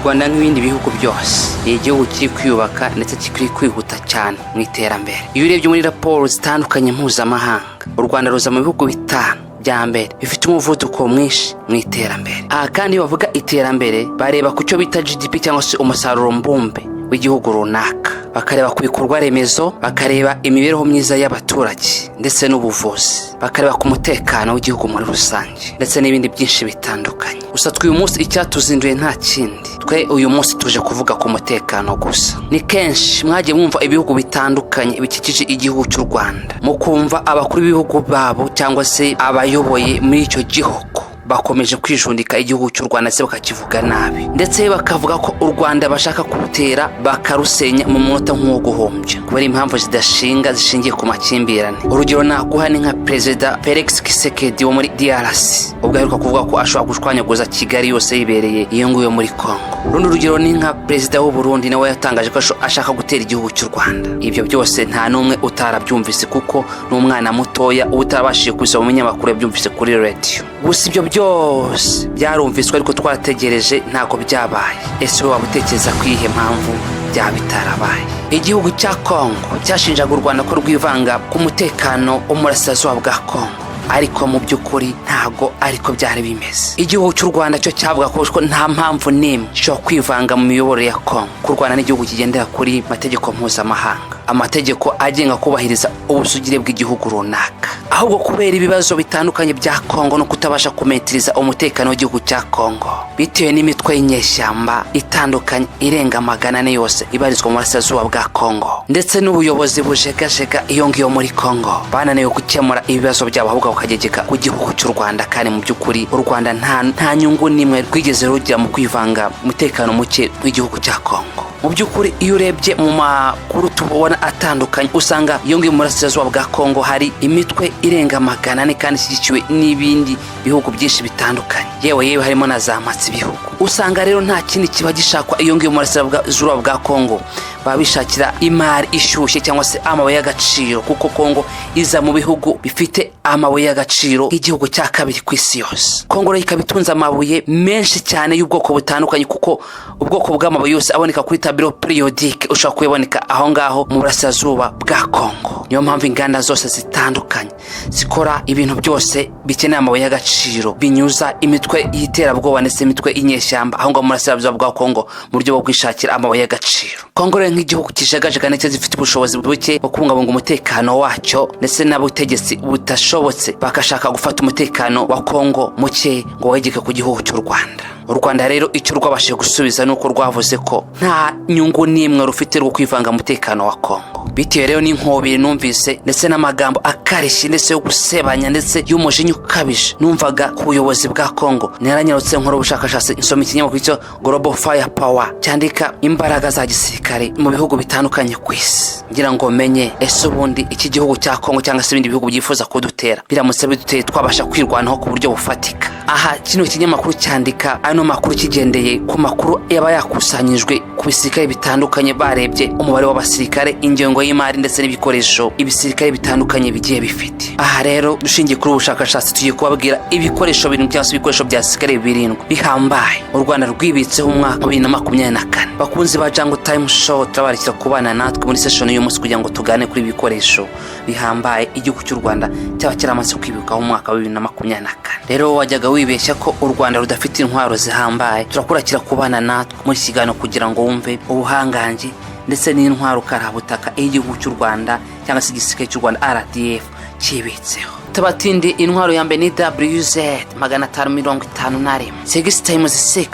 Rwanda nk'ibindi bihugu byose ni igihugu kiri kwiyubaka ndetse kiri kwihuta cyane mu iterambere. Iyo urebye muri raporo zitandukanye mpuzamahanga, u Rwanda ruza mu bihugu bitanu bya mbere bifite umuvuduko mwinshi mu iterambere. Aha kandi bavuga iterambere bareba ku cyo bita GDP cyangwa se umusaruro mbumbe w'igihugu runaka, bakareba ku bikorwa remezo, bakareba imibereho myiza y'abaturage ndetse n'ubuvuzi, bakareba ku mutekano w'igihugu muri rusange ndetse n'ibindi byinshi bitandukanye. Gusa uyu munsi icyatuzinduye nta kindi, twe uyu munsi tuje kuvuga ku mutekano gusa. Ni kenshi mwagiye mwumva ibihugu bitandukanye bikikije igihugu cy'u Rwanda, mukumva abakuru b'ibihugu babo cyangwa se abayoboye muri icyo gihugu bakomeje kwijundika igihugu cy'u Rwanda se bakakivuga nabi, ndetse bakavuga ko u Rwanda bashaka kurutera bakarusenya mu munota nk'uwo guhombya kubera impamvu zishingiye ku makimbirane. Urugero naguha ni nka Perezida Felix Tshisekedi wo muri DRC, ubwo aheruka kuvuga ko ashobora gushwanyaguza Kigali yose yibereye iyo nguyo muri Congo. Rundi rugero ni nka Perezida w'u Burundi nawe yatangaje ko ashaka gutera igihugu cy'u Rwanda. Ibyo byose nta n'umwe utarabyumvise kuko n'umwana mutoya utabashije kubisoma mu nyamakuru yabyumvise kuri radio. Gusa ibyo byose byarumviswe ariko twarategereje ntago byabaye. Ese waba utekereza kwihe mpamvu byaba bitarabaye? Igihugu cya Congo cyashinjaga u Rwanda ko rwivanga ku mutekano w'umurasirazuba bwa Congo, ariko mu by'ukuri ntago ariko byari bimeze. Igihugu cy'u Rwanda cyo cyavuga ko nta mpamvu n'imwe cyo kwivanga mu miyoborere ya Congo. Ku Rwanda n'igihugu kigendera kuri mategeko mpuzamahanga, amategeko agenga kubahiriza ubusugire bw'igihugu runaka, ahubwo kubera ibibazo bitandukanye bya Congo no kutabasha kumetiriza umutekano w'igihugu cya Congo bitewe n'imitwe y'inyeshyamba itandukanye irenga 400 yose ibarizwa mu burasirazuba bwa Congo, ndetse n'ubuyobozi bujegajega iyo ngiyo muri Congo bananiwe gukemura ibibazo byabo, ahubwo bakagegeka ku gihugu cy'u Rwanda. Kandi mu by'ukuri u Rwanda nta nyungu nimwe rwigeze rugira mu kwivanga umutekano muke w'igihugu cya Congo. Mu by'ukuri iyo urebye mu makuru tubona atandukanye usanga iyo ngiyo mu burasirazuba bwa Congo hari imitwe irenga 400 kandi ishyigikiwe n'ibindi bihugu byinshi bitandukanye, yewe harimo na za matsi bihugu. Usanga rero nta kindi kiba gishakwa iyo ngiyo mu burasirazuba bwa Congo, babishakira imari ishyushye cyangwa se amabuye y'agaciro, kuko Congo iza mu bihugu bifite amabuye y'agaciro igihugu cya kabiri ku isi yose. Congo rero ikabitunza amabuye menshi cyane y'ubwoko butandukanye, kuko ubwoko bw'amabuye yose aboneka kuri tableau periodique ushobora kuboneka aho ngaho mu burasirazuba bwa Congo. Niyo mpamvu inganda zose zitandukanye zikora ibintu byose bikeneye amabuye y'agaciro binyuza imitwe y'iterabwoba ndetse imitwe y'inyeshyamba aho ngaho mu burasirazuba bwa Congo mu buryo bwo kwishakira amabuye y'agaciro. Congo rero nk'igihugu kijagajega ndetse zifite ubushobozi buke bwo kubungabunga umutekano wacyo ndetse n'abutegetsi butashobotse bakashaka gufata umutekano wa Congo muke ngo wegeke ku gihugu cy'u Rwanda. U Rwanda rero icyo rwabashije gusubiza nuko rwavuze ko nta nyungu n'imwe rufite rwo kwivanga umutekano wa Congo, bitewe rero n'inkobiri numvise ndetse n'amagambo akarishye ndetse yo gusebanya ndetse y'umujinya ukabije numvaga ku buyobozi bwa Congo. Naranyarutse nkora ubushakashatsi nsoma ikinyamakuru cyo Global Fire Power cyandika imbaraga za gisirikare mu bihugu bitandukanye ku isi, ngira ngo menye ese ubundi iki gihugu cya Congo cyangwa se ibindi bihugu byifuza kudutera biramutse biduteye twabasha kwirwanaho ku buryo bufatika. Aha kino kinyamakuru cyandika ano makuru kigendeye ku makuru yaba yakusanyijwe ku bisirikare bitandukanye, barebye umubare w'abasirikare, ingengo y'imari ndetse n'ibikoresho ibisirikare bitandukanye bigiye bifite. Aha rero dushingiye kuri ubushakashatsi tugiye kubabwira ibikoresho birindwi cyangwa se ibikoresho bya gisirikare birindwi bihambaye u Rwanda rwibitseho umwaka wa 2024. Bakunzi ba Jungle Time Show turabarikira kubana natwe muri session y'uyu munsi kugira ngo tugane kuri ibikoresho bihambaye igihugu cy'u Rwanda cyaba kiramaze kwibuka mu mwaka wa 2024. Rero wajyaga wibeshya ko u Rwanda rudafite intwaro zihambaye, turakurakira kubana natwe muri kiganiro kugira ngo wumve ubuhangange ndetse n'intwaro karabutaka igihugu cy'u Rwanda cyangwa se igisirikare cy'u Rwanda RDF kibitseho. Tabatindi intwaro ya mbere ni WZ 551 6x6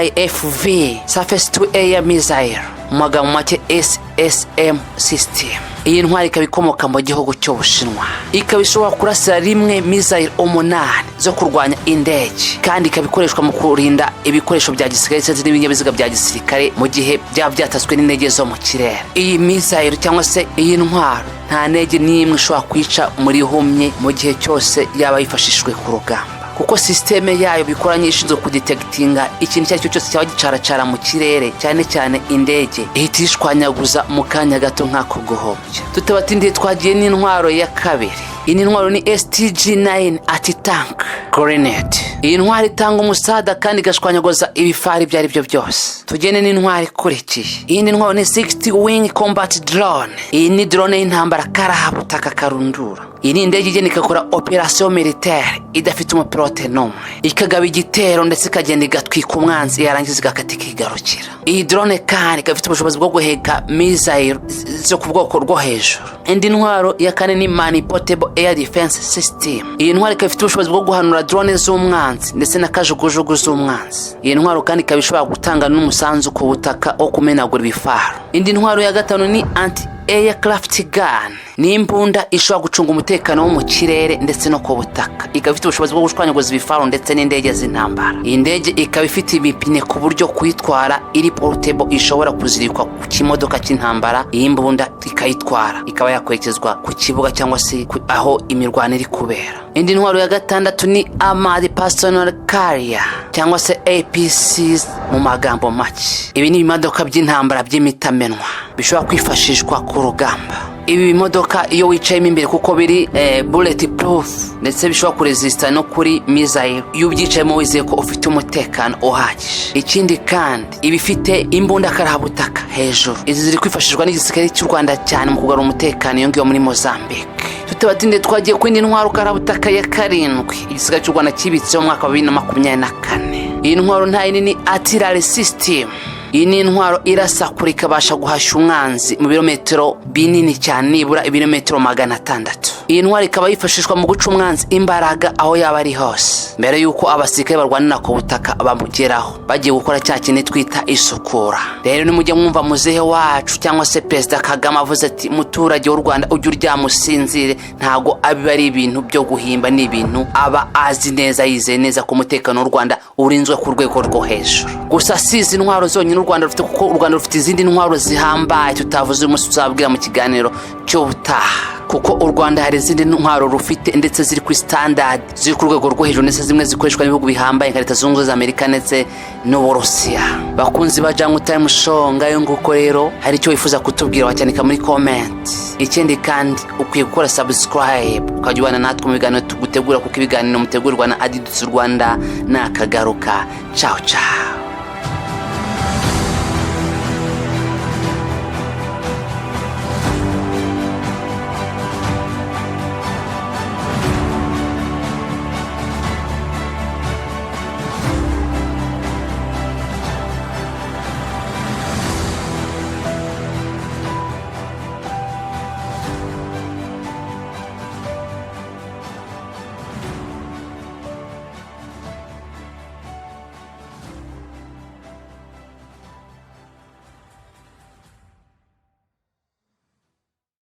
IFV surface to air missile, magambo make SSM system. Iyi ntwari ikaba ikomoka mu gihugu cy'Ubushinwa, ikaba ishobora kurasira rimwe missile 8 zo kurwanya indege, kandi ikaba ikoreshwa mu kurinda ibikoresho bya gisirikare ndetse n'ibinyabiziga bya gisirikare mu gihe byaba byataswe n'indege zo mu kirere. Iyi missile cyangwa se iyi ntwaro nta ndege n'imwe ishobora kwica muri humye mu gihe cyose yaba yifashishijwe ku rugamba, kuko systeme yayo bikoranye ishinzwe kudetectinga ikintu cyari cyo cyose cyaba gicaracara mu kirere, cyane cyane indege ihita ishwanyaguza mu kanya gato nk'ako guhombya. Tutabatindiye twagiye n'intwaro ya kabiri. Iyi ntwaro ni STG-9 anti-tank grenade. iyi ntwaro itanga umusada kandi igashwanyaguza ibifari ibyo ari byo byose. Tugene n'intwaro ikurikiye. Iyindi ntwaro ni 60 wing combat drone. Iyi ni drone y'intambara karahabutaka karundura. Iyi ni indege igenda ikakora operation militaire idafite umupilote n'umwe, ikagaba igitero ndetse ikagenda igatwika umwanzi yarangiza igakata ikigarukira. Iyi drone kandi ikaba ifite ubushobozi bwo guheka missile zo ku bwoko rwo hejuru. Indi ntwaro ya kane ni manipulable air defense system. Iyi ntwaro ikaba ifite ubushobozi bwo guhanura drone z'umwanzi ndetse na kajugujugu z'umwanzi. Iyi ntwaro kandi ikaba ishobora gutanga n'umusanzu ku butaka wo kumenagura ibifaru. Indi ntwaro ya gatanu ni anti aircraft gun. Ni imbunda ishobora gucunga umutekano wo mu kirere ndetse no ku butaka. Ikaba ifite ubushobozi bwo gushwanyaguza ibifaru ndetse n'indege z'intambara. Iyi ndege ikaba ifite ibipine ku buryo kuyitwara iri portable ishobora kuzirikwa ku kimodoka cy'intambara. Iyi mbunda ikayitwara ikaba yakwerekezwa ku kibuga cyangwa se aho imirwano iri kubera. Indi ntwaro ya gatandatu ni armored personnel carrier cyangwa se APCs mu magambo make. Ibi ni ibimodoka by'intambara by'imitamenwa bishobora kwifashishwa ku rugamba. Ibi bimodoka iyo wicayemo imbere kuko biri bulletproof ndetse bishobora kuresista no kuri missile, iyo ubyicayemo wizeye ko ufite umutekano uhagije. Ikindi kandi ibifite imbunda karahabutaka hejuru. Izi ziri kwifashishwa n'igisirikare cy'u Rwanda cyane mu kugarura umutekano iyo ngiyo muri Mozambique. Tutabatinde twagiye kwindi ntwaro karahabutaka ya karindwi igisirikare cy'u Rwanda kibitseho mu mwaka wa 2024. Iyi ntwaro nta yindi ni artillery system. Iyi ni intwaro irasakura ikabasha guhasha umwanzi mu birometero binini cyane, nibura ibirometero 600. Iyi ntwaro ikaba yifashishwa mu guca umwanzi imbaraga aho yaba ari hose mbere yuko abasirikare barwanira ku butaka bamugeraho bagiye gukora cya kintu twita isukura. Rero ni mujye mwumva muzehe wacu cyangwa se Perezida Kagame avuze ati muturage w'u Rwanda ujye uryamusinzire, ntago abiba ari ibintu byo guhimba, ni ibintu aba azi neza yizeye neza ko umutekano w'u Rwanda urinzwe ku rwego rwo hejuru. Gusa sizi intwaro zonyine u Rwanda rufite, kuko u Rwanda rufite izindi ntwaro zihambaye tutavuze umunsi tuzabwira mu kiganiro cy'ubutaha, kuko u Rwanda hari izindi ntwaro rufite ndetse ziri kuri standard, ziri ku rwego rwo hejuru ndetse zimwe zikoreshwa n'ibihugu bihambaye nka Leta Zunze Ubumwe za Amerika ndetse n'Uburusiya. Bakunzi ba Jungle Time Show, ngayo nguko rero hari icyo wifuza kutubwira wacyandika muri comment. Ikindi kandi ukwiye gukora subscribe ukajya ubana natwe mu biganiro tugutegura, kuko ibiganiro mutegurwa na Adidutse Rwanda nakagaruka. Ciao ciao.